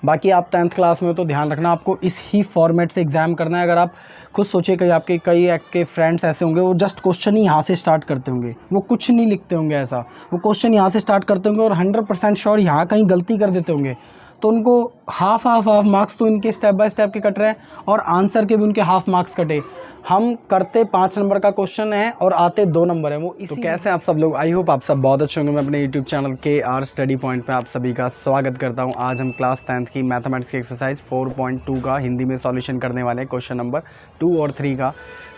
बाकी आप 10th class में हो तो ध्यान रखना आपको इस ही फॉर्मेट से एग्ज़ाम करना है। अगर आप खुद सोचिए कई आपके फ्रेंड्स ऐसे होंगे वो जस्ट क्वेश्चन ही यहाँ से स्टार्ट करते होंगे, वो कुछ नहीं लिखते होंगे ऐसा, वो क्वेश्चन यहाँ से स्टार्ट करते होंगे और 100% श्योर यहाँ कहीं गलती कर देते होंगे, तो उनको हाफ मार्क्स तो इनके स्टेप बाय स्टेप के कट रहे हैं और आंसर के भी उनके हाफ मार्क्स कटे। हम करते 5 नंबर का क्वेश्चन है और आते 2 नंबर है वो। तो कैसे आप सब लोग, आई होप आप सब बहुत अच्छे होंगे। मैं अपने YouTube channel KR study point पे आप सभी का स्वागत करता हूं। आज हम क्लास 10th की मैथमेटिक्स की एक्सरसाइज 4.2 का हिंदी में सॉल्यूशन करने वाले हैं, क्वेश्चन नंबर 2 और 3 का।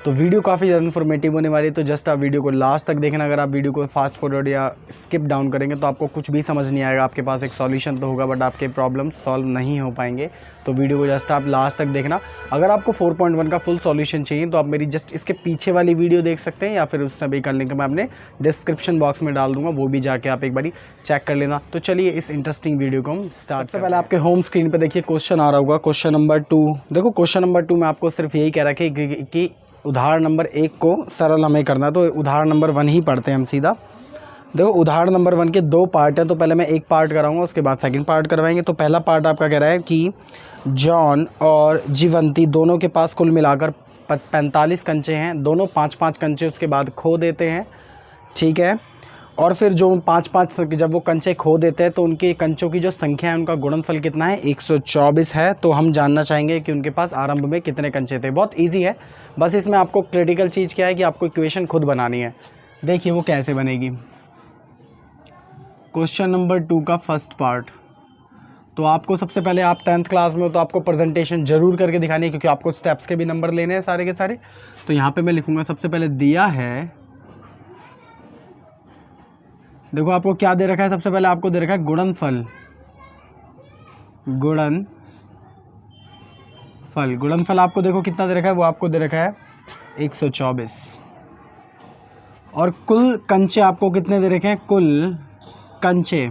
तो वीडियो काफ़ी ज़्यादा इन्फॉर्मेटिव होने वाली है, तो जस्ट आप वीडियो को लास्ट तक देखना। अगर आप वीडियो को फास्ट फॉरवर्ड या स्किप डाउन करेंगे तो आपको कुछ भी समझ नहीं आएगा। आपके पास एक सॉल्यूशन तो होगा बट आपके प्रॉब्लम सॉल्व नहीं हो पाएंगे। तो वीडियो को जस्ट आप लास्ट तक देखना। अगर आपको 4.1 का फुल सॉल्यूशन चाहिए तो आप मेरी जस्ट इसके पीछे वाली वीडियो देख सकते हैं, या फिर उस सभी का लिंक मैं अपने डिस्क्रिप्शन बॉक्स में डाल दूंगा, वो भी जाके आप एक बारी चेक कर लेना। तो चलिए इस इंटरेस्टिंग वीडियो को हम स्टार्ट। सबसे पहले आपके होम स्क्रीन पे देखिए क्वेश्चन आ रहा होगा, क्वेश्चन नंबर 2। देखो क्वेश्चन नंबर 2 में आपको सिर्फ यही कह रहा है कि उदाहरण नंबर 1 को सरल हमें करना है। तो उदाहरण नंबर 1 ही पढ़ते हैं हम सीधा। देखो उदाहरण नंबर 1 के 2 पार्ट हैं, तो पहले मैं एक पार्ट कराऊंगा, उसके बाद सेकंड पार्ट करवाएंगे। तो पहला पार्ट आपका कह रहा है कि जॉन और जीवंती दोनों के पास कुल मिलाकर 45 कंचे हैं, दोनों 5-5 कंचे उसके बाद खो देते हैं, ठीक है। और फिर जो 5-5 जब वो कंचे खो देते हैं तो उनके कंचों की जो संख्या है उनका गुणनफल कितना है, 124 है। तो हम जानना चाहेंगे कि उनके पास आरंभ में कितने कंचे थे। बहुत इजी है, बस इसमें आपको क्रिटिकल चीज़ क्या है कि आपको इक्वेशन खुद बनानी है। देखिए वो कैसे बनेगी। क्वेश्चन नंबर 2 का फर्स्ट पार्ट, तो आपको सबसे पहले, आप 10th क्लास में हो तो आपको प्रेजेंटेशन जरूर करके दिखानी है, क्योंकि आपको स्टेप्स के भी नंबर लेने हैं सारे के सारे। तो यहाँ पे मैं लिखूँगा, सबसे पहले दिया है, देखो आपको क्या दे रखा है, सबसे पहले आपको दे रखा है गुणनफल। गुणनफल आपको देखो कितना दे रखा है, वो आपको दे रखा है 124। और कुल कंचे आपको कितने दे रखे हैं, कुल कंचे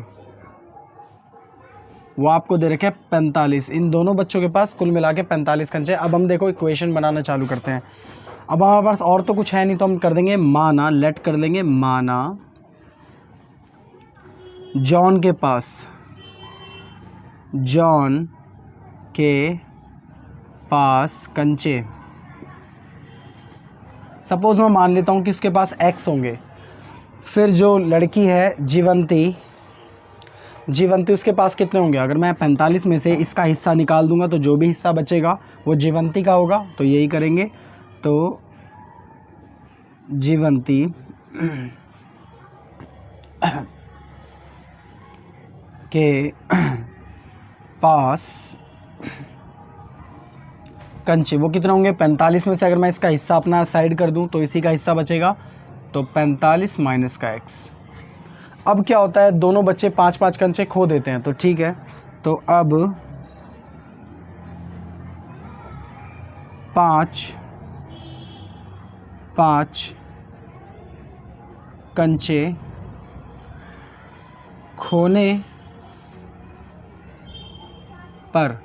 वो आपको दे रखे हैं 45। इन दोनों बच्चों के पास कुल मिला के 45 कंचे। अब हम देखो इक्वेशन बनाना चालू करते हैं। अब हमारे पास और तो कुछ है नहीं, तो हम कर देंगे माना, लेट कर देंगे माना जॉन के पास कंचे, सपोज मैं मान लेता हूँ कि उसके पास x होंगे। फिर जो लड़की है जीवंती, उसके पास कितने होंगे। अगर मैं 45 में से इसका हिस्सा निकाल दूंगा तो जो भी हिस्सा बचेगा वो जीवंती का होगा। तो यही करेंगे। तो जीवंती के पास कंचे वो कितने होंगे, 45 में से अगर मैं इसका हिस्सा अपना साइड कर दूं तो इसी का हिस्सा बचेगा, तो 45 माइनस का x। अब क्या होता है, दोनों बच्चे 5-5 कंचे खो देते हैं, तो ठीक है। तो अब 5 कंचे खोने पर,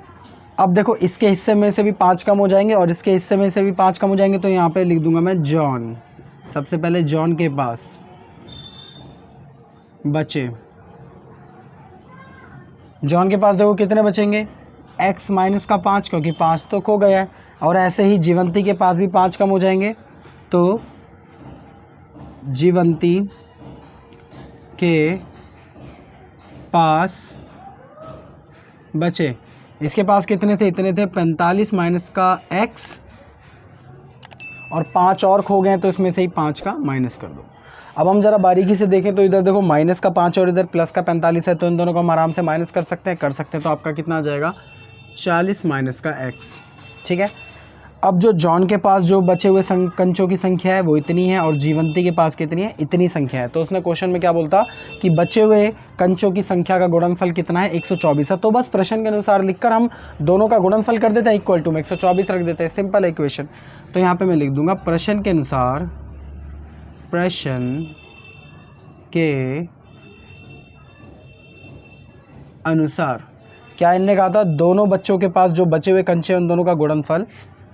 अब देखो इसके हिस्से में से भी 5 कम हो जाएंगे और इसके हिस्से में से भी 5 कम हो जाएंगे। तो यहाँ पे लिख दूंगा मैं जॉन। सबसे पहले जॉन के पास बचे, जॉन के पास देखो कितने बचेंगे, x माइनस का 5, क्योंकि 5 तो खो गया है। और ऐसे ही जीवंती के पास भी 5 कम हो जाएंगे। तो जीवंती के पास बचे, इसके पास कितने थे, इतने थे, 45 माइनस का x, और 5 और खो गए तो इसमें से ही 5 का माइनस कर दो। अब हम ज़रा बारीकी से देखें तो इधर देखो माइनस का 5 और इधर प्लस का 45 है, तो इन दोनों को हम आराम से माइनस कर सकते हैं। तो आपका कितना आ जाएगा, 40 माइनस का x, ठीक है। अब जो जॉन के पास जो बचे हुए कंचों की संख्या है वो इतनी है, और जीवंती के पास कितनी है, इतनी संख्या है। तो उसने क्वेश्चन में क्या बोलता कि बचे हुए कंचों की संख्या का गुणनफल कितना है, 124 है। तो बस प्रश्न के अनुसार लिखकर हम दोनों का गुणनफल कर देते हैं, इक्वल टू में 124 रख देते हैं, सिंपल है इक्वेशन। तो यहाँ पे मैं लिख दूंगा प्रश्न के अनुसार क्या इनने कहा था, दोनों बच्चों के पास जो बचे हुए कंचे हैं उन दोनों का गुणनफल।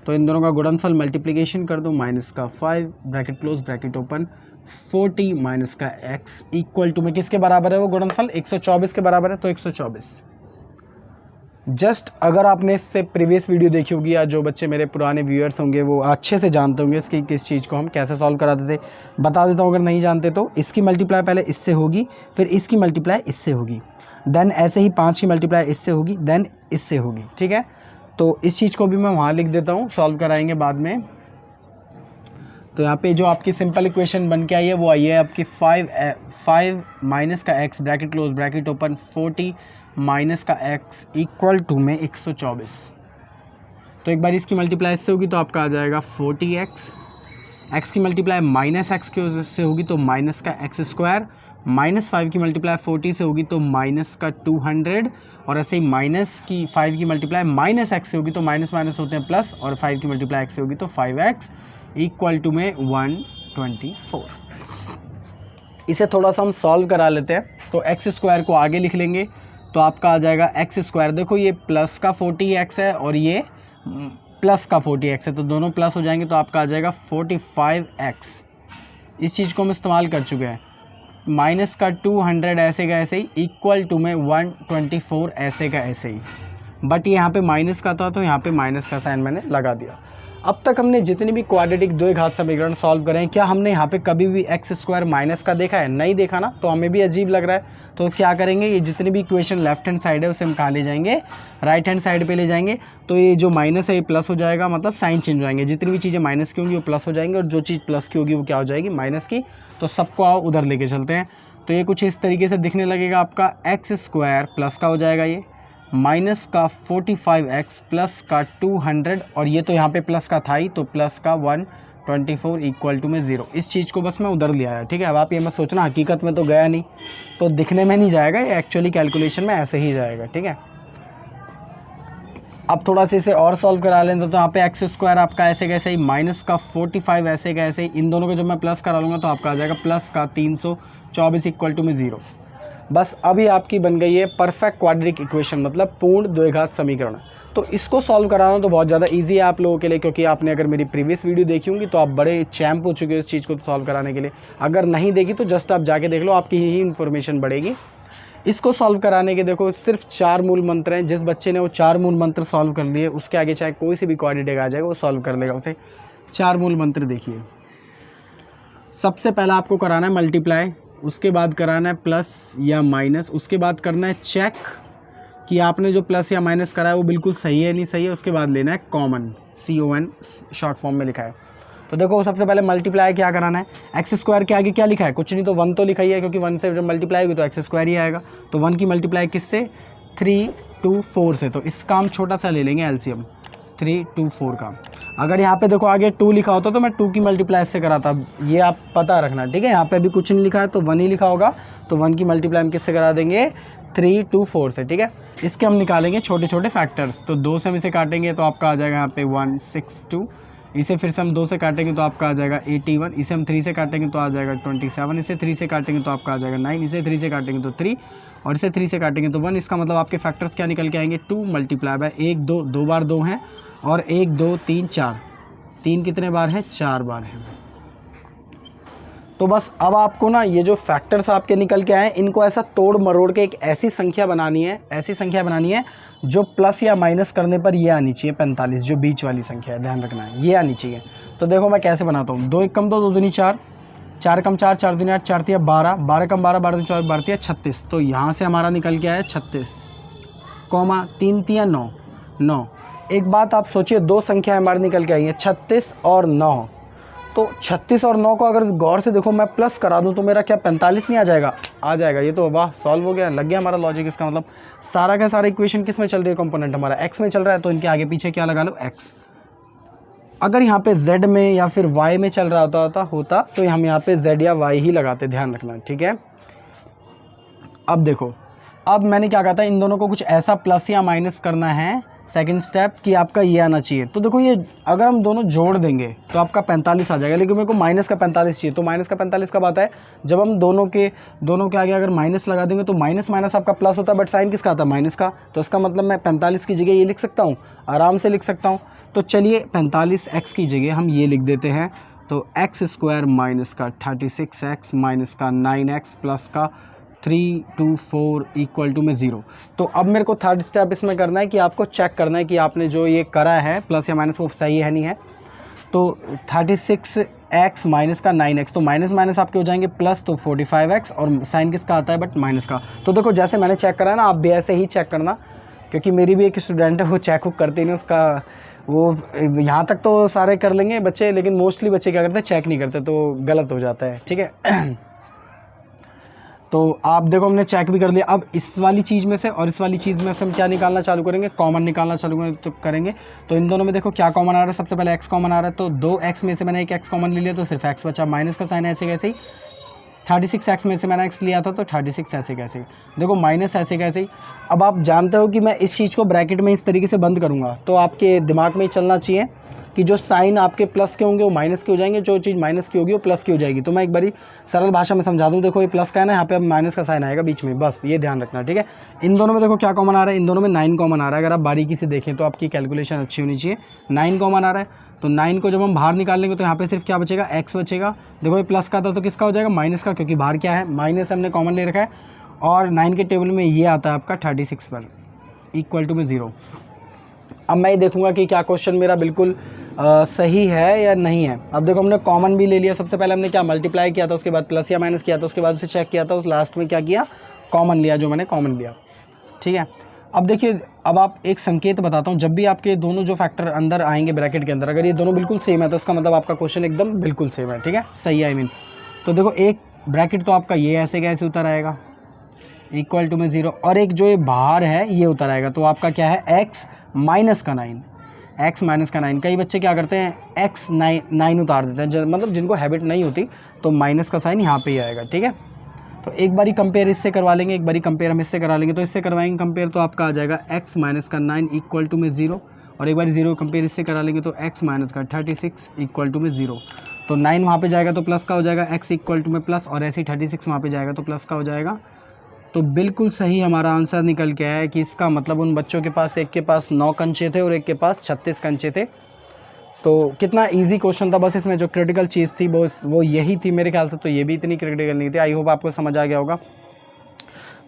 तो इन दोनों का गुणनफल मल्टीप्लिकेशन कर दो, माइनस का 5 bracket close bracket open 40 minus का x इक्वल टू में किसके बराबर है वो गुणनफल, 124 के बराबर है। तो 124 जस्ट अगर आपने इससे प्रीवियस वीडियो देखी होगी या जो बच्चे मेरे पुराने व्यूअर्स होंगे वो अच्छे से जानते होंगे इसकी किस चीज़ को हम कैसे सॉल्व कराते थे। बता देता हूँ अगर नहीं जानते तो, इसकी मल्टीप्लाई पहले इससे होगी, फिर इसकी मल्टीप्लाई इससे होगी, देन ऐसे ही 5 की मल्टीप्लाई इससे होगी, देन इससे होगी। ठीक है, तो इस चीज़ को भी मैं वहाँ लिख देता हूँ, सॉल्व कराएंगे बाद में। तो यहाँ पे जो आपकी सिंपल इक्वेशन बन के आई है वो आई है आपकी 5 माइनस का x bracket close bracket open 40 minus का x इक्वल टू में 124। तो एक बार इसकी मल्टीप्लाई इससे होगी तो आपका आ जाएगा 40x, x की मल्टीप्लाई माइनस एक्स के से होगी तो माइनस का एक्स स्क्वायर, माइनस 5 की मल्टीप्लाई 40 से होगी तो माइनस का 200, और ऐसे ही माइनस की 5 की मल्टीप्लाई माइनस एक्स से होगी तो माइनस माइनस होते हैं प्लस, और 5 की मल्टीप्लाई एक्स से होगी तो 5x इक्वल टू में 124। इसे थोड़ा सा हम सॉल्व करा लेते हैं। तो एक्स स्क्वायर को आगे लिख लेंगे तो आपका आ जाएगा एक्स स्क्वायर, देखो ये प्लस का 40x है और ये प्लस का 40x है, तो दोनों प्लस हो जाएंगे तो आपका आ जाएगा 45x। इस चीज़ को हम इस्तेमाल कर चुके हैं। माइनस का 200 ऐसे का ऐसे ही इक्वल टू में 124 ऐसे का ऐसे ही, बट यहाँ पे माइनस का था तो यहाँ पे माइनस का साइन मैंने लगा दिया। अब तक हमने जितनी भी क्वाड्रेटिक द्वि घात समीकरण सॉल्व करे हैं, क्या हमने यहाँ पे कभी भी एक्स स्क्वायर माइनस का देखा है? नहीं देखा ना, तो हमें भी अजीब लग रहा है। तो क्या करेंगे, ये जितनी भी इक्वेशन लेफ्ट हैंड साइड है उसे हम कहाँ ले जाएंगे, राइट हैंड साइड पे ले जाएंगे। तो ये जो माइनस है ये प्लस हो जाएगा, मतलब साइन चेंज हो जाएंगे। जितनी भी चीज़ें माइनस की होंगी वो प्लस हो जाएंगी, और जो चीज़ प्लस की होगी वो क्या हो जाएगी, माइनस की। तो सबको आओ उधर लेके चलते हैं। तो ये कुछ इस तरीके से दिखने लगेगा, आपका एक्स स्क्वायर प्लस का हो जाएगा ये, माइनस का 45x प्लस का 200, और ये तो यहाँ पे प्लस का था ही तो प्लस का 124 इक्वल टू में 0। इस चीज़ को बस मैं उधर ले आया। ठीक है, अब आप ये मत सोचना हकीकत में तो गया नहीं, तो दिखने में नहीं जाएगा, ये एक्चुअली कैलकुलेशन में ऐसे ही जाएगा। ठीक है, अब थोड़ा सा इसे और सॉल्व करा लें तो यहाँ पे एक्स स्क्वायर आपका ऐसे कैसे ही, माइनस का 45 ऐसे का ऐसे ही, इन दोनों को जब मैं प्लस करा लूँगा तो आपका आ जाएगा प्लस का 324 इक्वल टू में 0। बस अभी आपकी बन गई है परफेक्ट क्वाड्रेटिक इक्वेशन, मतलब पूर्ण द्विघात समीकरण। तो इसको सॉल्व कराना तो बहुत ज़्यादा इजी है आप लोगों के लिए, क्योंकि आपने अगर मेरी प्रीवियस वीडियो देखी होंगी तो आप बड़े चैम्प हो चुके हो इस चीज़ को सॉल्व कराने के लिए। अगर नहीं देखी तो जस्ट आप जाके देख लो, आपकी ही इन्फॉर्मेशन बढ़ेगी। इसको सॉल्व कराने के देखो सिर्फ 4 मूल मंत्र हैं। जिस बच्चे ने वो 4 मूल मंत्र सॉल्व कर लिए उसके आगे चाहे कोई सी भी क्वाड्रेटिक आ जाएगा वो सॉल्व कर लेगा उसे। 4 मूल मंत्र देखिए। सबसे पहला आपको कराना है मल्टीप्लाई, उसके बाद कराना है प्लस या माइनस, उसके बाद करना है चेक कि आपने जो प्लस या माइनस करा है वो बिल्कुल सही है नहीं सही है। उसके बाद लेना है कॉमन, CON शॉर्ट फॉर्म में लिखा है। तो देखो सबसे पहले मल्टीप्लाई क्या कराना है, एक्स स्क्वायर के आगे क्या लिखा है, कुछ नहीं तो 1 तो लिखा ही है, क्योंकि 1 से जब मल्टीप्लाई होगी तो एक्स स्क्वायर ही आएगा। तो 1 की मल्टीप्लाई किससे, 3, 2, 4 से। तो इसका हम छोटा सा ले लेंगे एलसीएम, 3, 2, 4 का। अगर यहाँ पे देखो आगे 2 लिखा होता तो मैं 2 की मल्टीप्लाई इससे कराता, ये आप पता रखना। ठीक है, यहाँ पे भी कुछ नहीं लिखा है तो 1 ही लिखा होगा, तो 1 की मल्टीप्लाई हम किससे करा देंगे, 3, 2, 4 से। ठीक है, इसके हम निकालेंगे छोटे छोटे फैक्टर्स। तो 2 से हम इसे काटेंगे तो आपका आ जाएगा यहाँ पे 162, इसे फिर से हम 2 से काटेंगे तो आपका आ जाएगा 81, इसे हम 3 से काटेंगे तो आ जाएगा 27, इसे 3 से काटेंगे तो आपका आ जाएगा 9, इसे 3 से काटेंगे तो 3, और इसे 3 से काटेंगे तो 1। इसका मतलब आपके फैक्टर्स क्या निकल के आएंगे, 2 मल्टीप्लाई बाय 1, 2, 2 बार 2 हैं, और 1, 2, 3, 4, 3 कितने बार है, 4 बार है। तो बस अब आपको ना ये जो फैक्टर्स आपके निकल के आए इनको ऐसा तोड़ मरोड़ के एक ऐसी संख्या बनानी है, ऐसी संख्या बनानी है जो प्लस या माइनस करने पर ये आनी चाहिए 45, जो बीच वाली संख्या है, ध्यान रखना है ये आनी चाहिए। तो देखो मैं कैसे बनाता हूँ, 2 1 कम 2, 2 दूनी 4, 4 कम 4, 4 दूनी 8, 4 तिया 12, 12 कम 12, 12 दूनी 24, 12 तिया 36। तो यहाँ से हमारा निकल के आया 36, कॉमा 3 तिया 9, 9। एक बात आप सोचिए, 2 संख्या हमारी निकल के आई है 36 और 9। तो 36 और 9 को अगर गौर से देखो मैं प्लस करा दूं तो मेरा क्या 45 नहीं आ जाएगा, आ जाएगा। ये तो वाह सॉल्व हो गया, लग गया हमारा लॉजिक। इसका मतलब सारा का सारा इक्वेशन किस में चल रही है, कंपोनेंट हमारा x में चल रहा है, तो इनके आगे पीछे क्या लगा लो, x। अगर यहाँ पे z में या फिर y में चल रहा होता तो हम यहाँ पे z या y ही लगाते, ध्यान रखना। ठीक है, अब देखो, अब मैंने क्या कहा था, इन दोनों को कुछ ऐसा प्लस या माइनस करना है, सेकंड स्टेप कि आपका ये आना चाहिए। तो देखो ये अगर हम दोनों जोड़ देंगे तो आपका 45 आ जाएगा, लेकिन मेरे को माइनस का 45 चाहिए। तो माइनस का 45 कब आता है, जब हम दोनों के आगे अगर माइनस लगा देंगे तो माइनस माइनस आपका प्लस होता है, बट साइन किसका आता है, माइनस का। तो इसका मतलब मैं 45 की जगह ये लिख सकता हूँ, आराम से लिख सकता हूँ। तो चलिए 45x की जगह हम ये लिख देते हैं। तो एक्स स्क्वायर माइनस का 36x माइनस का 9x प्लस का 3 2 4 इक्वल टू में 0। तो अब मेरे को थर्ड स्टेप इसमें करना है कि आपको चेक करना है कि आपने जो ये करा है प्लस या माइनस वो सही है नहीं है। तो 36x माइनस का 9x, तो माइनस माइनस आपके हो जाएंगे प्लस, तो 45x, और साइन किसका आता है बट माइनस का। तो देखो जैसे मैंने चेक करा है ना, आप भी ऐसे ही चेक करना, क्योंकि मेरी भी एक स्टूडेंट है वो चेक वुक करती नहीं उसका, वो यहाँ तक तो सारे कर लेंगे बच्चे, लेकिन मोस्टली बच्चे क्या करते हैं चेक नहीं करते, तो गलत हो जाता है। ठीक है तो आप देखो हमने चेक भी कर लिया। अब इस वाली चीज़ में से और इस वाली चीज़ में से हम क्या निकालना चालू करेंगे, कॉमन निकालना चालू करेंगे। तो इन दोनों में देखो क्या कॉमन आ रहा है, सबसे पहले x कॉमन आ रहा है, तो 2x में से मैंने एक x कॉमन ले लिया तो सिर्फ x बचा, माइनस का साइन ऐसे कैसे ही। 36x में से मैंने x लिया था तो 36 ऐसे कैसे ही, देखो माइनस ऐसे कैसे ही। अब आप जानते हो कि मैं इस चीज़ को ब्रैकेट में इस तरीके से बंद करूँगा, तो आपके दिमाग में ही चलना चाहिए कि जो साइन आपके प्लस के होंगे वो माइनस के हो जाएंगे, जो चीज़ माइनस की होगी वो प्लस की हो जाएगी। तो मैं एक बारी सरल भाषा में समझा दूँ, देखो ये प्लस का है ना, यहाँ पे अब माइनस का साइन आएगा बीच में, बस ये ध्यान रखना। ठीक है, इन दोनों में देखो क्या कॉमन आ रहा है, इन दोनों में 9 कॉमन आ रहा है। अगर आप बारीकी से देखें तो आपकी कैलकुलेशन अच्छी होनी चाहिए। 9 कॉमन आ रहा है, तो 9 को जब हम बाहर निकाल लेंगे तो यहाँ पे सिर्फ क्या बचेगा, x बचेगा। देखो ये प्लस का था तो किसका हो जाएगा, माइनस का, क्योंकि बाहर क्या है माइनस हमने कॉमन ले रखा है। और 9 के टेबल में ये आता है आपका 36 पर इक्वल टू में 0। अब मैं देखूंगा कि क्या क्वेश्चन मेरा बिल्कुल सही है या नहीं है। अब देखो हमने कॉमन भी ले लिया, सबसे पहले हमने क्या मल्टीप्लाई किया था, उसके बाद प्लस या माइनस किया था, उसके बाद उसे चेक किया था, उस लास्ट में क्या किया, कॉमन लिया, जो मैंने कॉमन लिया। ठीक है, अब देखिए, अब आप एक संकेत बताता हूँ, जब भी आपके दोनों जो फैक्टर अंदर आएंगे ब्रैकेट के अंदर, अगर ये दोनों बिल्कुल सेम है तो इसका मतलब आपका क्वेश्चन एकदम बिल्कुल सेम है। ठीक है, सही है, आई मीन। तो देखो एक ब्रैकेट तो आपका ये ऐसे कैसे उतर आएगा इक्वल टू में 0, और एक जो ये बाहर है ये उतर आएगा, तो आपका क्या है x माइनस का 9, x माइनस का 9। कई बच्चे क्या करते हैं x 9 उतार देते हैं, मतलब जिनको हैबिट नहीं होती, तो माइनस का साइन यहाँ पे ही आएगा। ठीक है, तो एक बारी कंपेयर इससे करवा लेंगे, एक बारी कंपेयर हम इससे करा लेंगे। तो इससे करवाएंगे कंपेयर, तो आपका आ जाएगा x माइनस का 9 इक्वल टू में 0, और एक बार 0 कंपेयर इससे करा लेंगे तो x माइनस का 36 इक्वल टू में 0। तो 9 वहाँ पे जाएगा तो प्लस का हो जाएगा, x इक्वल टू में प्लस, और ऐसे ही 36 वहाँ पे जाएगा तो प्लस का हो जाएगा। तो बिल्कुल सही हमारा आंसर निकल के आया है कि इसका मतलब उन बच्चों के पास, एक के पास 9 कंचे थे और एक के पास 36 कंचे थे। तो कितना इजी क्वेश्चन था, बस इसमें जो क्रिटिकल चीज़ थी वो यही थी मेरे ख्याल से। तो ये भी इतनी क्रिटिकल नहीं थी। आई होप आपको समझ आ गया होगा।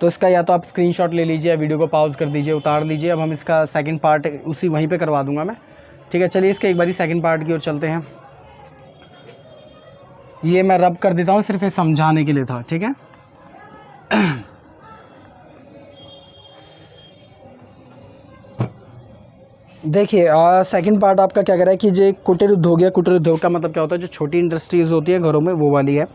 तो इसका या तो आप स्क्रीनशॉट ले लीजिए, वीडियो को पॉज कर दीजिए, उतार लीजिए। अब हम इसका सेकंड पार्ट उसी वहीं पे करवा दूंगा मैं। ठीक है, चलिए इसके एक बारी सेकंड पार्ट की ओर चलते हैं। ये मैं रब कर देता हूँ, सिर्फ ये समझाने के लिए था। ठीक है, देखिए सेकंड पार्ट आपका क्या कह रहा है कि जो कुटीर उद्योग है, कुटीर उद्योग का मतलब क्या होता है, जो छोटी इंडस्ट्रीज़ होती है घरों में, वो वाली है।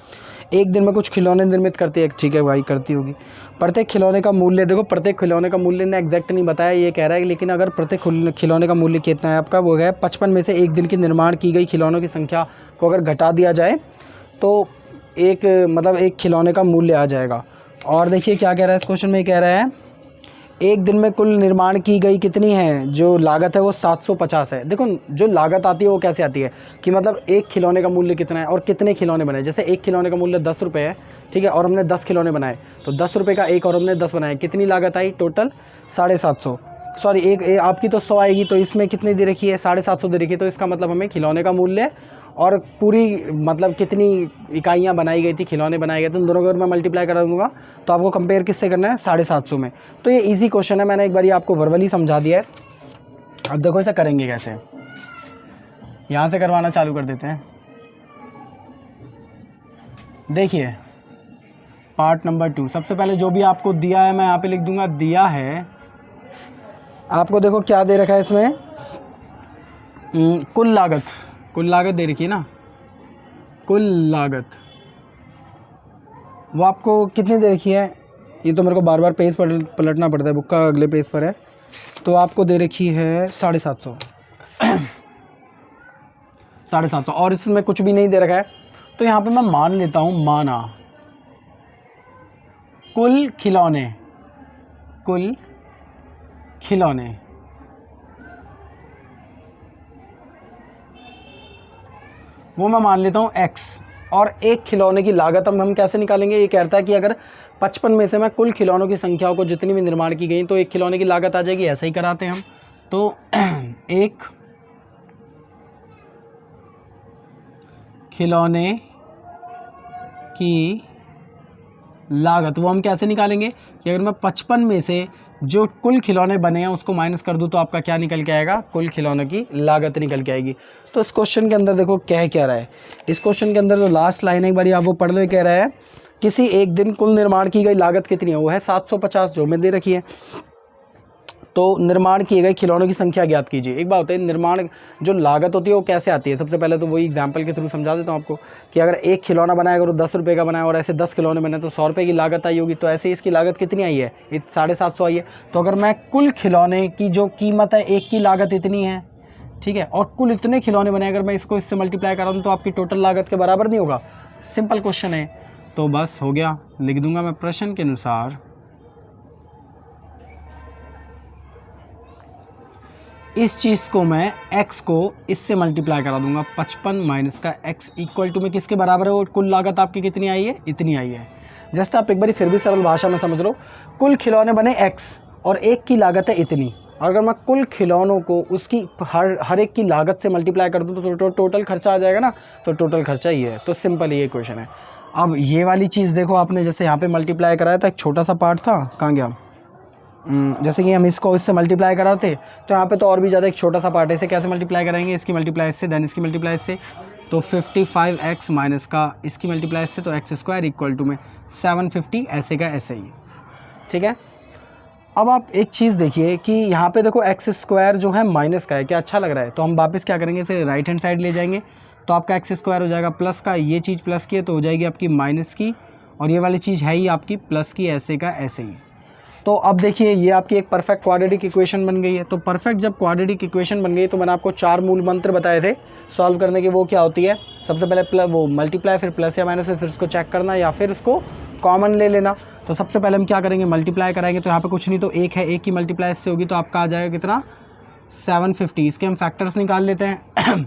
एक दिन में कुछ खिलौने निर्मित करती है, ठीक है भाई, करती होगी। प्रत्येक खिलौने का मूल्य, देखो प्रत्येक खिलौने का मूल्य ने एग्जैक्ट नहीं बताया, ये कह रहा है, लेकिन अगर प्रत्येक खिलौने का मूल्य कितना है आपका, वो है 55 में से एक दिन की निर्माण की गई खिलौनों की संख्या को अगर घटा दिया जाए तो एक मतलब एक खिलौने का मूल्य आ जाएगा। और देखिए क्या कह रहा है इस क्वेश्चन में, कह रहा है एक दिन में कुल निर्माण की गई कितनी है, जो लागत है वो 750 है। देखो जो लागत आती है वो कैसे आती है कि मतलब एक खिलौने का मूल्य कितना है और कितने खिलौने बने। जैसे एक खिलौने का मूल्य 10 रुपये है, ठीक है, और हमने 10 खिलौने बनाए, तो 10 रुपये का एक और हमने 10 बनाए, कितनी लागत आई टोटल 750। सॉरी एक आपकी तो 100 आएगी, तो इसमें कितनी दे रखी है 750 दे रखी है। तो इसका मतलब हमें खिलौने का मूल्य और पूरी मतलब कितनी इकाइयाँ बनाई गई थी, खिलौने बनाए गए थे, उन दोनों को अगर मैं मल्टीप्लाई करा दूँगा तो आपको कंपेयर किससे करना है, 750 में। तो ये इजी क्वेश्चन है, मैंने एक बार आपको वर्बली समझा दिया है। अब देखो इसे करेंगे कैसे, यहाँ से करवाना चालू कर देते हैं। देखिए पार्ट नंबर 2, सबसे पहले जो भी आपको दिया है मैं यहाँ पे लिख दूंगा, दिया है आपको। देखो क्या दे रखा है इसमें, कुल लागत दे रखी है ना, कुल लागत वो आपको कितनी दे रखी है, ये तो मेरे को बार बार पेज पलटना पड़ता है, बुक का अगले पेज पर है। तो आपको दे रखी है 750 750, और इसमें कुछ भी नहीं दे रखा है। तो यहाँ पे मैं मान लेता हूँ, माना कुल खिलौने वो मैं मान लेता हूँ x, और एक खिलौने की लागत हम कैसे निकालेंगे। ये कहता है कि अगर 55 में से मैं कुल खिलौनों की संख्या को जितनी भी निर्माण की गई तो एक खिलौने की लागत आ जाएगी। ऐसा ही कराते हैं हम। तो एक खिलौने की लागत, वो हम कैसे निकालेंगे कि अगर मैं 55 में से जो कुल खिलौने बने हैं उसको माइनस कर दूं तो आपका क्या निकल के आएगा, कुल खिलौनों की लागत निकल के आएगी। तो इस क्वेश्चन के अंदर देखो क्या रहा है, इस क्वेश्चन के अंदर जो लास्ट लाइन है एक बार आप वो पढ़ लो। कह रहा है किसी एक दिन कुल निर्माण की गई लागत कितनी है, वो है 750 जो मैं दे रखी है। तो निर्माण किए गए खिलौनों की संख्या ज्ञात कीजिए। एक बात होता है निर्माण जो लागत होती है वो कैसे आती है, सबसे पहले तो वही एग्जांपल के थ्रू समझा देता हूँ आपको कि अगर एक खिलौना बनाया अगर वो 10 रुपये का बनाया और ऐसे 10 खिलौने बने तो 100 रुपये की लागत आई होगी। तो ऐसे ही इसकी लागत कितनी आई है, 750 आई है। तो अगर मैं कुल खिलौने की जो कीमत है एक की लागत इतनी है, ठीक है, और कुल इतने खिलौने बने अगर मैं इसको इससे मल्टीप्लाई करा दूँ तो आपकी टोटल लागत के बराबर नहीं होगा। सिंपल क्वेश्चन है। तो बस हो गया, लिख दूंगा मैं प्रश्न के अनुसार इस चीज़ को मैं x को इससे मल्टीप्लाई करा दूंगा। 55 माइनस का x इक्वल टू में किसके बराबर है, और कुल लागत आपकी कितनी आई है, इतनी आई है। जस्ट आप एक बारी फिर भी सरल भाषा में समझ लो, कुल खिलौने बने x और एक की लागत है इतनी, और अगर मैं कुल खिलौनों को उसकी हर एक की लागत से मल्टीप्लाई कर दूँ तो टोटल खर्चा आ जाएगा ना, तो टोटल खर्चा ये है। तो सिंपल ये क्वेश्चन है। अब ये वाली चीज़ देखो, आपने जैसे यहाँ पे मल्टीप्लाई कराया था, एक छोटा सा पार्ट था, कहाँ गया, जैसे कि हम इसको इससे मल्टीप्लाई कराते तो यहाँ पे तो और भी ज़्यादा एक छोटा सा पार्ट है। इसे कैसे मल्टीप्लाई करेंगे, इसकी मल्टीप्लाई इससे, देन इसकी मल्टीप्लाई इससे, तो 55x माइनस का इसकी मल्टीप्लाई इससे, तो x स्क्वायर इक्वल टू में 750 ऐसे का ऐसे ही। ठीक है, अब आप एक चीज़ देखिए कि यहाँ पे देखो x स्क्वायर जो है माइनस का है, क्या अच्छा लग रहा है, तो हम वापस क्या करेंगे, इसे राइट हैंड साइड ले जाएंगे तो आपका x स्क्वायर हो जाएगा प्लस का, ये चीज़ प्लस की है तो हो जाएगी आपकी माइनस की, और ये वाली चीज़ है ही आपकी प्लस की, ऐसे का ऐसे ही। तो अब देखिए ये आपकी एक परफेक्ट क्वाड्रेटिक इक्वेशन बन गई है। तो परफेक्ट जब क्वाड्रेटिक इक्वेशन बन गई तो मैंने आपको 4 मूल मंत्र बताए थे सॉल्व करने के, वो क्या होती है, सबसे पहले वो मल्टीप्लाई, फिर प्लस या माइनस, फिर उसको चेक करना या फिर उसको कॉमन ले लेना। तो सबसे पहले हम क्या करेंगे, मल्टीप्लाई कराएंगे, तो यहाँ पे कुछ नहीं तो एक है, एक की मल्टीप्लाई इससे होगी तो आपका आ जाएगा कितना, 750। इसके हम फैक्टर्स निकाल लेते हैं।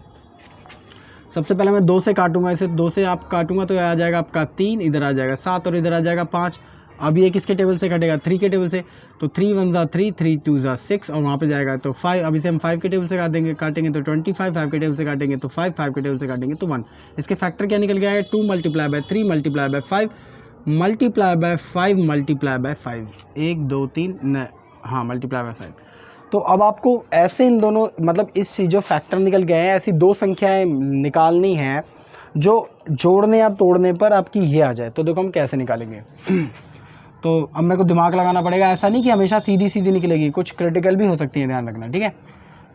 सबसे पहले मैं 2 से काटूंगा, इसे 2 से आप काटूंगा तो आ जाएगा आपका 3, इधर आ जाएगा 7 और इधर आ जाएगा 5। अब ये किसके टेबल से कटेगा, 3 के टेबल से, तो 3 1 ज़ा 3, 3 2 ज़ा 6 और वहाँ पे जाएगा तो 5। अब इसे हम 5 के टेबल से काटेंगे तो 25, 5 के टेबल से काटेंगे तो 5, 5 के टेबल से काटेंगे तो 1। इसके फैक्टर क्या निकल गया है, 2 multiply by 3 multiply by 5 multiply by 5 multiply by 5, 1 2 3 न, हाँ मल्टीप्लाई बाय 5। तो अब आपको ऐसे इन दोनों मतलब इस जो फैक्टर निकल गए हैं ऐसी 2 संख्याएं निकालनी हैं जो जोड़ने या तोड़ने पर आपकी ये आ जाए। तो देखो हम कैसे निकालेंगे। तो अब मेरे को दिमाग लगाना पड़ेगा, ऐसा नहीं कि हमेशा सीधी सीधी निकलेगी, कुछ क्रिटिकल भी हो सकती है, ध्यान रखना, ठीक है।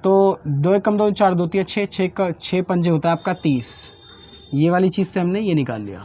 तो 2 1 कम 2 4 2 3 6, 6 का 6 पंजे होता है आपका 30। ये वाली चीज़ से हमने ये निकाल लिया।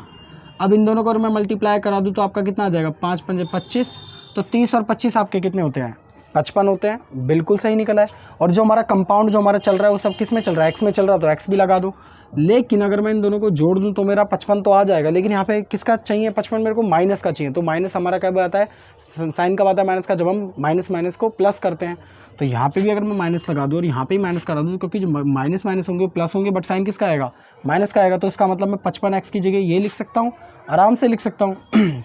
अब इन दोनों को अगर मैं मल्टीप्लाई करा दूँ तो आपका कितना आ जाएगा, 5 पंजे 25, तो 30 और 25 आपके कितने होते हैं, 55 होते हैं। बिल्कुल सही निकला है। और जो हमारा कंपाउंड जो हमारा चल रहा है वो सब किस में चल रहा है, एक्स में चल रहा है, तो एक्स भी लगा दो। लेकिन अगर मैं इन दोनों को जोड़ दूं तो मेरा 55 तो आ जाएगा, लेकिन यहाँ पे किसका चाहिए 55, मेरे को माइनस का चाहिए। तो माइनस हमारा कब आता है, साइन कब आता है माइनस का, जब हम माइनस माइनस को प्लस करते हैं। तो यहाँ पे भी अगर मैं माइनस लगा दूँ और यहाँ पे ही माइनस करा दूँ, क्योंकि जो माइनस माइनस होंगे प्लस होंगे, बट साइन किसका आएगा, माइनस का आएगा। तो इसका मतलब मैं 55x की जगह ये लिख सकता हूँ, आराम से लिख सकता हूँ।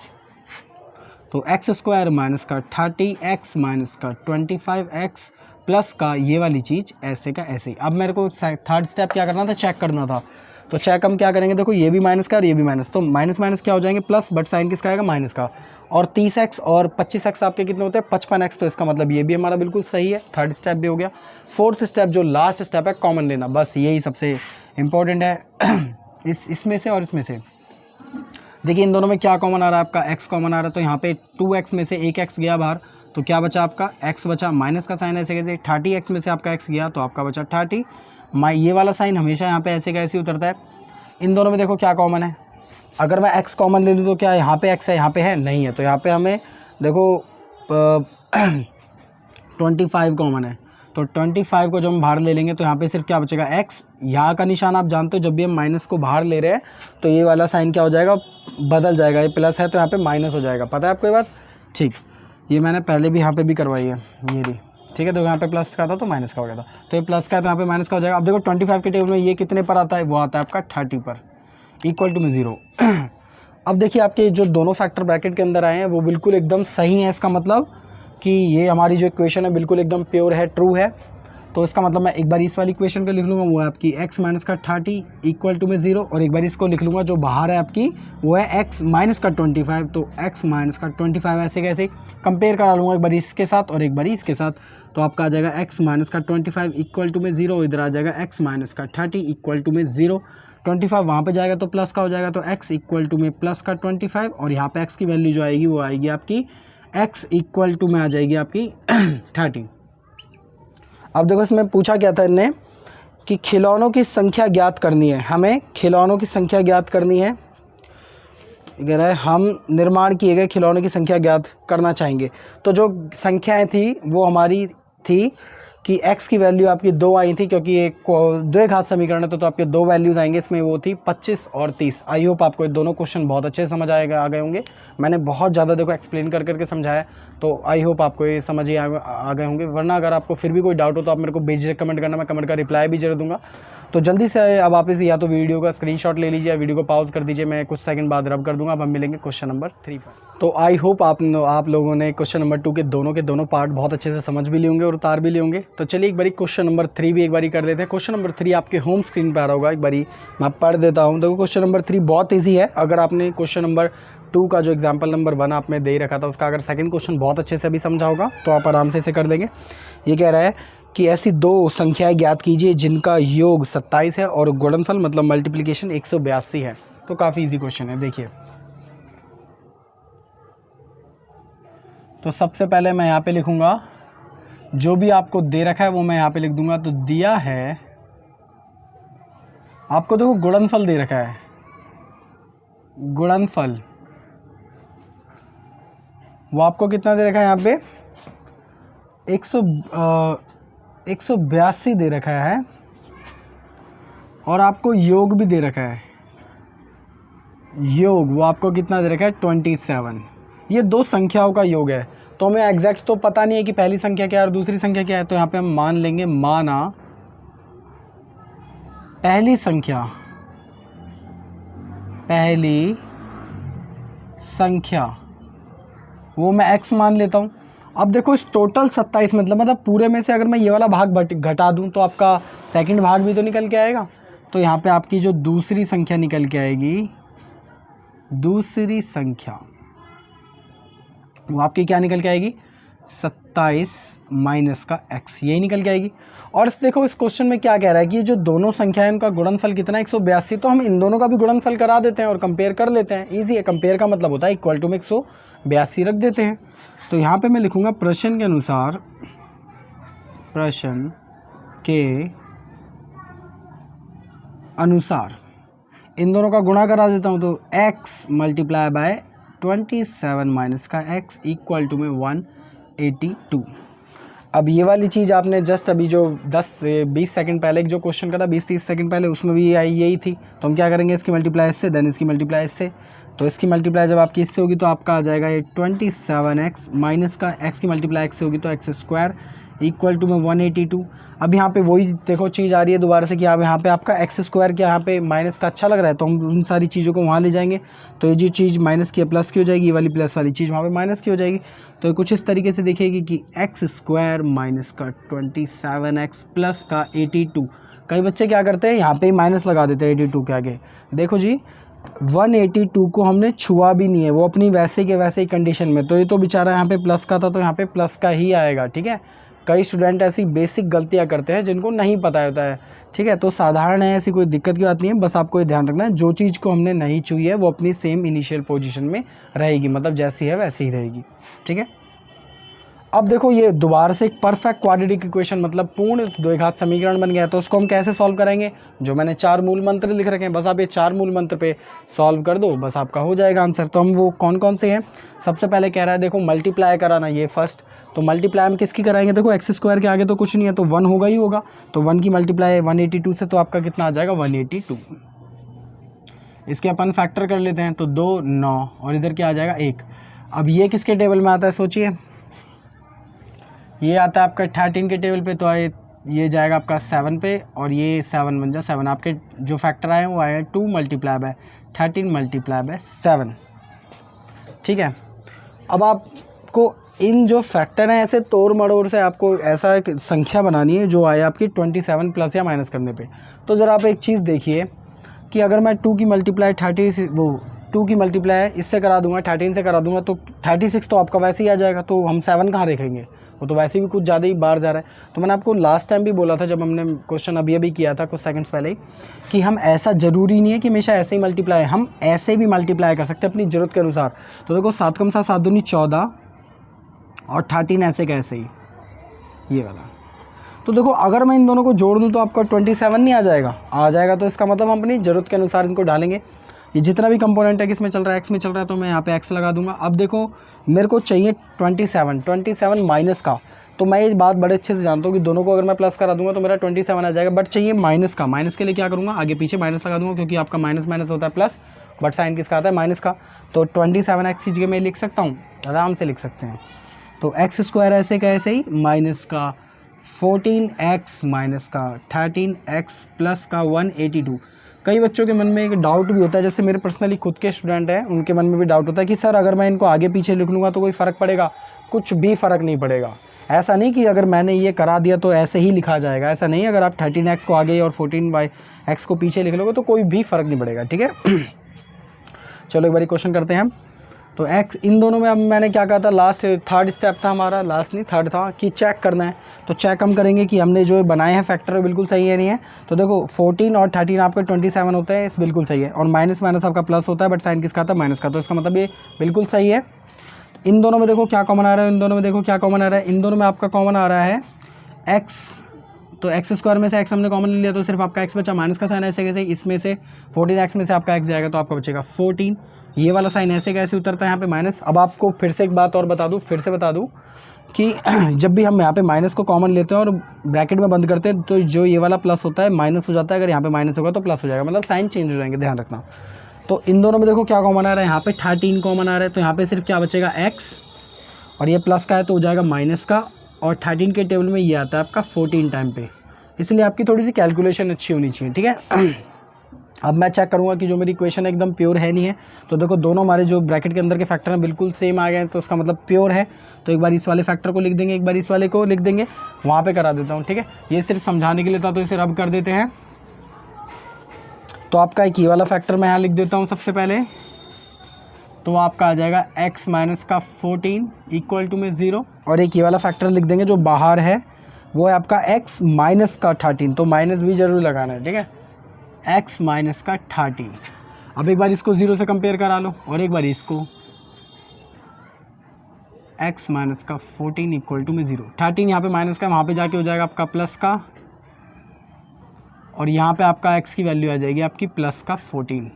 तो एक्स स्क्वायर माइनस का 30x माइनस का 25x प्लस का ये वाली चीज़ ऐसे का ऐसे ही। अब मेरे को थर्ड स्टेप क्या करना था, चेक करना था। तो चेक हम क्या करेंगे, देखो ये भी माइनस का और ये भी माइनस, तो माइनस माइनस क्या हो जाएंगे प्लस, बट साइन किसका आएगा, माइनस का। और 30x और 25x आपके कितने होते हैं, 55x। तो इसका मतलब ये भी हमारा बिल्कुल सही है, थर्ड स्टेप भी हो गया। फोर्थ स्टेप जो लास्ट स्टेप है, कॉमन लेना, बस यही सबसे इम्पोर्टेंट है। इसमें से और इसमें से देखिए इन दोनों में क्या कॉमन आ रहा है, आपका x कॉमन आ रहा है। तो यहाँ पे 2x में से एक x गया बाहर, तो क्या बचा आपका x बचा, माइनस का साइन ऐसे कैसे, 30x में से आपका x गया तो आपका बचा 30। ये वाला साइन हमेशा यहाँ पे ऐसे कैसे उतरता है। इन दोनों में देखो क्या कॉमन है, अगर मैं x कॉमन ले लूँ तो क्या यहाँ पे x है, यहाँ पे है नहीं है, तो यहाँ पे हमें देखो 25 कॉमन है। तो 25 को जब हम बाहर ले लेंगे तो यहाँ पे सिर्फ क्या बचेगा, x। यहाँ का निशान आप जानते हो, जब भी हम माइनस को बाहर ले रहे हैं तो ये वाला साइन क्या हो जाएगा, बदल जाएगा। ये प्लस है तो यहाँ पे माइनस हो जाएगा, पता है आपको ये बात, ठीक। ये मैंने पहले भी यहाँ पे भी करवाई है, ये भी, ठीक है। तो यहाँ पे प्लस का था तो माइनस का हो गया था, तो ये प्लस का है तो यहाँ पे माइनस का हो जाएगा। अब देखो 25 के टेबल में ये कितने पर आता है, वो आता है आपका 30 पर, इक्वल टू में 0। अब देखिए आपके जो दोनों फैक्टर ब्रैकेट के अंदर आए हैं वो बिल्कुल एकदम सही है। इसका मतलब कि ये हमारी जो इक्वेशन है बिल्कुल एकदम प्योर है, ट्रू है। तो इसका मतलब मैं एक बार इस वाली इक्वेशन को लिख लूँगा, वो है आपकी x माइनस का 30 इक्वल टू में 0, और एक बार इसको लिख लूँगा जो बाहर है आपकी वो है x माइनस का 25, तो x माइनस का 25 ऐसे कैसे कंपेयर करा लूँगा एक बार इसके साथ और एक बार इसके साथ, तो आपका आ जाएगा x माइनस का 25 इक्वल टू में 0, इधर आ जाएगा x माइनस का 30 इक्वल टू में 0, 25 वहाँ पे जाएगा तो प्लस का हो जाएगा, तो x इक्वल टू में प्लस का 25, और यहाँ पे x की वैल्यू जो आएगी वो आएगी आपकी x इक्वल टू में आ जाएगी आपकी 30। अब देखो इसमें पूछा क्या था इनने कि खिलौनों की संख्या ज्ञात करनी है, हमें खिलौनों की संख्या ज्ञात करनी है, कह रहा है हम निर्माण किए गए खिलौनों की संख्या ज्ञात करना चाहेंगे। तो जो संख्याएं थी वो हमारी थी कि x की वैल्यू आपकी 2 आई थी, क्योंकि एक द्विघात समीकरण है तो आपके 2 वैल्यूज़ आएंगे, इसमें वो थी 25 और 30। आई होप आपको ये दोनों क्वेश्चन बहुत अच्छे से समझ आ गए होंगे। मैंने बहुत ज़्यादा देखो एक्सप्लेन कर करके समझाया, तो आई होप आपको ये समझ ही आ गए होंगे। वरना अगर आपको फिर भी कोई डाउट हो तो आप मेरे को बेझिझक कमेंट करना, मैं कमेंट का रिप्लाई भी जरूर दूंगा। तो जल्दी से अब आप इस या तो वीडियो का स्क्रीनशॉट ले लीजिए, वीडियो को पॉज कर दीजिए, मैं कुछ सेकंड बाद रब कर दूंगा। अब हम मिलेंगे क्वेश्चन नंबर 3 पर। तो आई होप आप लोगों ने क्वेश्चन नंबर 2 के दोनों पार्ट बहुत अच्छे से समझ भी लिए होंगे और उतार भी लिए होंगे। तो चलिए एक बारी क्वेश्चन नंबर 3 भी एक बारी कर देते हैं। क्वेश्चन नंबर 3 आपके होम स्क्रीन पर आ रहा होगा, एक बारी मैं पढ़ देता हूँ। देखो क्वेश्चन नंबर 3 बहुत ईजी है। अगर आपने क्वेश्चन नंबर 2 का जो एग्जाम्पल नंबर 1 आपने दे रखा था उसका अगर सेकंड क्वेश्चन बहुत अच्छे से अभी समझा होगा तो आप आराम से इसे कर देंगे। ये कह रहा है कि ऐसी 2 संख्याएं ज्ञात कीजिए जिनका योग 27 है और गुणनफल मतलब मल्टीप्लिकेशन 182 है। तो काफ़ी इजी क्वेश्चन है, देखिए। तो सबसे पहले मैं यहाँ पे लिखूँगा जो भी आपको दे रखा है वो मैं यहाँ पे लिख दूंगा। तो दिया है आपको, देखो गुणनफल दे रखा है, गुणनफल वो आपको कितना दे रखा है, यहाँ पे 182 दे रखा है, और आपको योग भी दे रखा है। योग वो आपको कितना दे रखा है, 27। ये 2 संख्याओं का योग है। तो हमें एग्जैक्ट तो पता नहीं है कि पहली संख्या क्या है और दूसरी संख्या क्या है, तो यहाँ पे हम मान लेंगे, माना पहली संख्या वो मैं x मान लेता हूँ। अब देखो इस टोटल 27 मतलब पूरे में से अगर मैं ये वाला भाग घटा दूँ तो आपका सेकंड भाग भी तो निकल के आएगा। तो यहाँ पे आपकी जो दूसरी संख्या निकल के आएगी, दूसरी संख्या वो आपकी क्या निकल के आएगी, 27 माइनस का x, यही निकल के आएगी। और देखो इस क्वेश्चन में क्या कह रहा है कि जो दोनों संख्या है उनका गुणनफल कितना है, 182। तो हम इन दोनों का भी गुणनफल करा देते हैं और कंपेयर कर लेते हैं। ईजी है, कंपेयर का मतलब होता है इक्वल टू में 182 रख देते हैं। तो यहाँ पे मैं लिखूँगा प्रश्न के अनुसार इन दोनों का गुणा करा देता हूँ। तो x मल्टीप्लाई बाय 27 माइनस का x इक्वल टू में 182। अब ये वाली चीज़ आपने जस्ट अभी जो 10-20 सेकंड पहले जो क्वेश्चन करा, 20-30 सेकंड पहले, उसमें भी यही थी। तो हम क्या करेंगे, इसकी मल्टीप्लाई इससे, देन इसकी मल्टीप्लाई इससे। तो इसकी मल्टीप्लाई जब आपकी इससे होगी तो आपका आ जाएगा ये 27x माइनस का x की मल्टीप्लाई x से होगी तो x स्क्वायर इक्वल टू में 182। अब यहाँ पे वही देखो चीज़ आ रही है दोबारा से कि अब यहाँ पे आपका एक्स स्क्वायर के यहाँ पे माइनस का अच्छा लग रहा है, तो हम उन सारी चीज़ों को वहाँ ले जाएंगे। तो ये जो चीज़ माइनस की प्लस की हो जाएगी, ये वाली प्लस वाली चीज़ वहाँ पे माइनस की हो जाएगी। तो कुछ इस तरीके से देखिएगी कि एक्स स्क्वायर माइनस का 27x प्लस का 82। कई बच्चे क्या करते हैं, यहाँ पे ही माइनस लगा देते हैं 82 के आगे। देखो जी 182 को हमने छुआ भी नहीं है, वो अपनी वैसे के वैसे ही कंडीशन में। तो ये तो बेचारा यहाँ पे प्लस का था तो यहाँ पे प्लस का ही आएगा, ठीक है। कई स्टूडेंट ऐसी बेसिक गलतियाँ करते हैं जिनको नहीं पता होता है, ठीक है। तो साधारण है, ऐसी कोई दिक्कत की बात नहीं है। बस आपको ये ध्यान रखना है जो चीज़ को हमने नहीं छुई है वो अपनी सेम इनिशियल पोजीशन में रहेगी, मतलब जैसी है वैसी ही रहेगी, ठीक है। अब देखो ये दोबारा से एक परफेक्ट क्वाड्रेटिक इक्वेशन मतलब पूर्ण द्विघात समीकरण बन गया। तो उसको हम कैसे सॉल्व करेंगे, जो मैंने 4 मूल मंत्र लिख रखे हैं, बस आप ये 4 मूल मंत्र पे सॉल्व कर दो, बस आपका हो जाएगा आंसर। तो हम वो कौन कौन से हैं, सबसे पहले कह रहा है देखो मल्टीप्लाई कराना, ये फर्स्ट। तो मल्टीप्लाई हम किसकी कराएंगे, देखो एक्स स्क्वायर के आगे तो कुछ नहीं है तो 1 होगा ही होगा। तो 1 की मल्टीप्लाई 182 से, तो आपका कितना आ जाएगा 182। इसके अपन फैक्टर कर लेते हैं, तो 2 9 और इधर क्या आ जाएगा 1। अब ये किसके टेबल में आता है सोचिए, ये आता है आपका 13 के टेबल पे, तो ये जाएगा आपका 7 पे, और ये 7 बन जाए 7। आपके जो फैक्टर आए वो आए 2 मल्टीप्लाई बाय 13 मल्टीप्लाई बाय 7, ठीक है। अब आपको इन जो फैक्टर हैं ऐसे तोड़ मड़ोड़ से आपको ऐसा एक संख्या बनानी है जो आए आपकी 27 प्लस या माइनस करने पे। तो ज़रा आप एक चीज़ देखिए कि अगर मैं 2 की मल्टीप्लाई 30 वो 2 की मल्टीप्लाई इससे करा दूंगा 13 से करा दूंगा तो 36 तो आपका वैसे ही आ जाएगा, तो हम 7 कहाँ देखेंगे, वो तो वैसे भी कुछ ज़्यादा ही बाहर जा रहा है। तो मैंने आपको लास्ट टाइम भी बोला था जब हमने क्वेश्चन अभी किया था कुछ सेकंड्स पहले ही, कि हम ऐसा ज़रूरी नहीं है कि हमेशा ऐसे ही मल्टीप्लाई, हम ऐसे भी मल्टीप्लाई कर सकते हैं अपनी ज़रूरत के अनुसार। तो देखो 7 कम 7 7 दूनी 14 और 13 ऐसे कैसे ही ये वाला। तो देखो अगर मैं इन दोनों को जोड़ दूँ तो आपका 27 नहीं आ जाएगा, आ जाएगा। तो इसका मतलब हम अपनी ज़रूरत के अनुसार इनको डालेंगे। ये जितना भी कंपोनेंट है किसमें चल रहा है, एक्स में चल रहा है, तो मैं यहाँ पे एक्स लगा दूंगा। अब देखो मेरे को चाहिए 27 माइनस का, तो मैं ये बात बड़े अच्छे से जानता हूँ कि दोनों को अगर मैं प्लस करा दूंगा तो मेरा 27 आ जाएगा, बट चाहिए माइनस का। माइनस के लिए क्या करूँगा, आगे पीछे माइनस लगा दूंगा, क्योंकि आपका माइनस माइनस होता है प्लस, बट साइन किसका आता है, माइनस का। तो 27x की जगह मैं लिख सकता हूँ, आराम से लिख सकते हैं। तो एक्स स्क्वायर ऐसे का ऐसे ही माइनस का 14x माइनस का 13x प्लस का 182। कई बच्चों के मन में एक डाउट भी होता है, जैसे मेरे पर्सनली खुद के स्टूडेंट हैं, उनके मन में भी डाउट होता है कि सर अगर मैं इनको आगे पीछे लिख लूँगा तो कोई फ़र्क पड़ेगा? कुछ भी फ़र्क नहीं पड़ेगा। ऐसा नहीं कि अगर मैंने ये करा दिया तो ऐसे ही लिखा जाएगा, ऐसा नहीं। अगर आप 13x को आगे और 14x को पीछे लिख लोगे तो कोई भी फ़र्क नहीं पड़ेगा, ठीक है। चलो एक बारी क्वेश्चन करते हैं हम। तो x इन दोनों में अब मैंने क्या कहा था, लास्ट थर्ड स्टेप था हमारा, लास्ट नहीं थर्ड था, कि चेक करना है। तो चेक हम करेंगे कि हमने जो बनाए हैं फैक्टर वो बिल्कुल सही है नहीं है। तो देखो 14 और 13 आपका 27 होता है, इस बिल्कुल सही है, और माइनस माइनस आपका प्लस होता है, बट साइन किसका था, माइनस का। तो इसका मतलब ये बिल्कुल सही है। इन दोनों में देखो क्या कॉमन आ रहा है, इन दोनों में देखो क्या कॉमन आ रहा है, इन दोनों में आपका कॉमन आ रहा है x। तो एक्स स्क्वायर में से x हमने कॉमन ले लिया तो सिर्फ आपका x बचा, माइनस का साइन ऐसे कैसे, इसमें से 14x में से आपका x जाएगा तो आपका बचेगा 14। ये वाला साइन ऐसे कैसे उतरता है यहाँ पे माइनस। अब आपको फिर से एक बात और बता दूँ, फिर से बता दूँ कि जब भी हम यहाँ पे माइनस को कॉमन लेते हैं और ब्रैकेट में बंद करते हैं तो जो ये वाला प्लस होता है माइनस हो जाता है, अगर यहाँ पे माइनस होगा तो प्लस हो जाएगा, मतलब साइन चेंज हो जाएंगे, ध्यान रखना। तो इन दोनों में देखो क्या कॉमन आ रहा है, यहाँ पे 13 कॉमन आ रहा है, तो यहाँ पे सिर्फ क्या बचेगा x, और ये प्लस का है तो हो जाएगा माइनस का, और 13 के टेबल में ये आता है आपका 14 टाइम पे, इसलिए आपकी थोड़ी सी कैलकुलेशन अच्छी होनी चाहिए, ठीक है। अब मैं चेक करूंगा कि जो मेरी इक्वेशन एकदम प्योर है नहीं है। तो देखो दोनों हमारे जो ब्रैकेट के अंदर के फैक्टर हैं बिल्कुल सेम आ गए हैं, तो उसका मतलब प्योर है। तो एक बार इस वाले फैक्टर को लिख देंगे, एक बार इस वाले को लिख देंगे, वहाँ पे करा देता हूँ, ठीक है। ये सिर्फ समझाने के लिए था तो इसे रब कर देते हैं। तो आपका एक ये वाला फैक्टर मैं यहाँ लिख देता हूँ सबसे पहले, तो आपका आ जाएगा x माइनस का 14 इक्वल टू में 0, और एक ये वाला फैक्टर लिख देंगे जो बाहर है, वो है आपका x माइनस का 13, तो माइनस भी जरूर लगाना है, ठीक है, x माइनस का 13। अब एक बार इसको 0 से कंपेयर करा लो, और एक बार इसको x माइनस का 14 इक्वल टू में 0। 13 यहाँ पे माइनस का, वहाँ पे जाके हो जाएगा आपका प्लस का, और यहाँ पे आपका x की वैल्यू आ जाएगी आपकी प्लस का 14।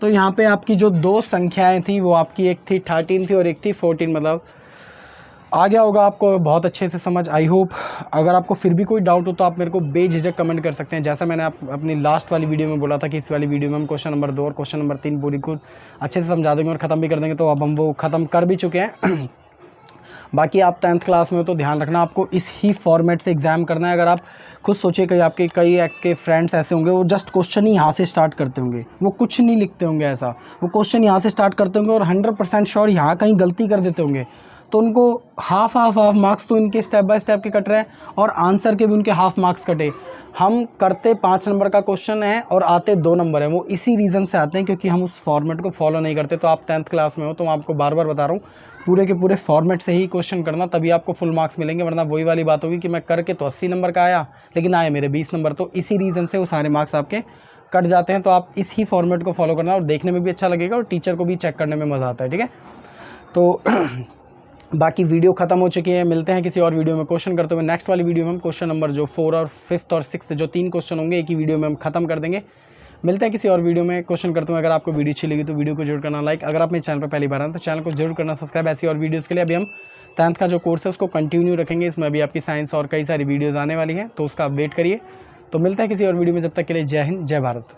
तो यहाँ पे आपकी जो दो संख्याएं थी वो आपकी एक थी 13 थी और एक थी 14, मतलब आ गया होगा आपको बहुत अच्छे से समझ, आई होप। अगर आपको फिर भी कोई डाउट हो तो आप मेरे को बेझिझक कमेंट कर सकते हैं। जैसा मैंने अपनी लास्ट वाली वीडियो में बोला था कि इस वाली वीडियो में हम क्वेश्चन नंबर 2 और क्वेश्चन नंबर 3 पूरी को अच्छे से समझा देंगे और ख़त्म भी कर देंगे, तो अब हम वो ख़त्म कर भी चुके हैं। बाकी आप 10th क्लास में हो तो ध्यान रखना आपको इस ही फॉर्मेट से एग्ज़ाम करना है। अगर आप खुद सोचिए कि आपके कई फ्रेंड्स ऐसे होंगे वो जस्ट क्वेश्चन ही यहाँ से स्टार्ट करते होंगे, वो कुछ नहीं लिखते होंगे ऐसा, वो क्वेश्चन यहाँ से स्टार्ट करते होंगे और 100% श्योर यहाँ कहीं गलती कर देते होंगे, तो उनको हाफ मार्क्स तो इनके स्टेप बाय स्टेप के कट रहे हैं और आंसर के भी उनके हाफ मार्क्स कटे। हम करते 5 नंबर का क्वेश्चन है और आते 2 नंबर है, वो इसी रीज़न से आते हैं क्योंकि हम उस फॉर्मेट को फॉलो नहीं करते। तो आप 10th क्लास में हो तो मैं आपको बार बार बता रहा हूँ पूरे के पूरे फॉर्मेट से ही क्वेश्चन करना, तभी आपको फुल मार्क्स मिलेंगे, वरना वही वाली बात होगी कि मैं करके तो 80 नंबर का आया लेकिन आए मेरे 20 नंबर, तो इसी रीज़न से वो सारे मार्क्स आपके कट जाते हैं। तो आप इस ही फॉर्मेट को फॉलो करना और देखने में भी अच्छा लगेगा और टीचर को भी चेक करने में मज़ा आता है, ठीक है। तो बाकी वीडियो ख़त्म हो चुकी है, मिलते हैं किसी और वीडियो में क्वेश्चन करते हुए। नेक्स्ट वाली वीडियो में हम क्वेश्चन नंबर जो 4 और 5th और 6th जो 3 क्वेश्चन होंगे एक ही वीडियो में हम ख़त्म कर देंगे। मिलते हैं किसी और वीडियो में क्वेश्चन करते हुए। अगर आपको वीडियो अच्छी लगी तो वीडियो को जरूर करना लाइक, अगर आप मेरे चैनल पर पहली बार आए तो चैनल को जरूर करना सब्सक्राइब। ऐसी और वीडियोज़ के लिए अभी हम 10th का जो कोर्स है उसको कंटिन्यू रखेंगे, इसमें अभी आपकी साइंस और कई सारी वीडियोज़ आने वाली हैं, तो उसका वेट करिए। तो मिलता है किसी और वीडियो में, जब तक के लिए जय हिंद जय भारत।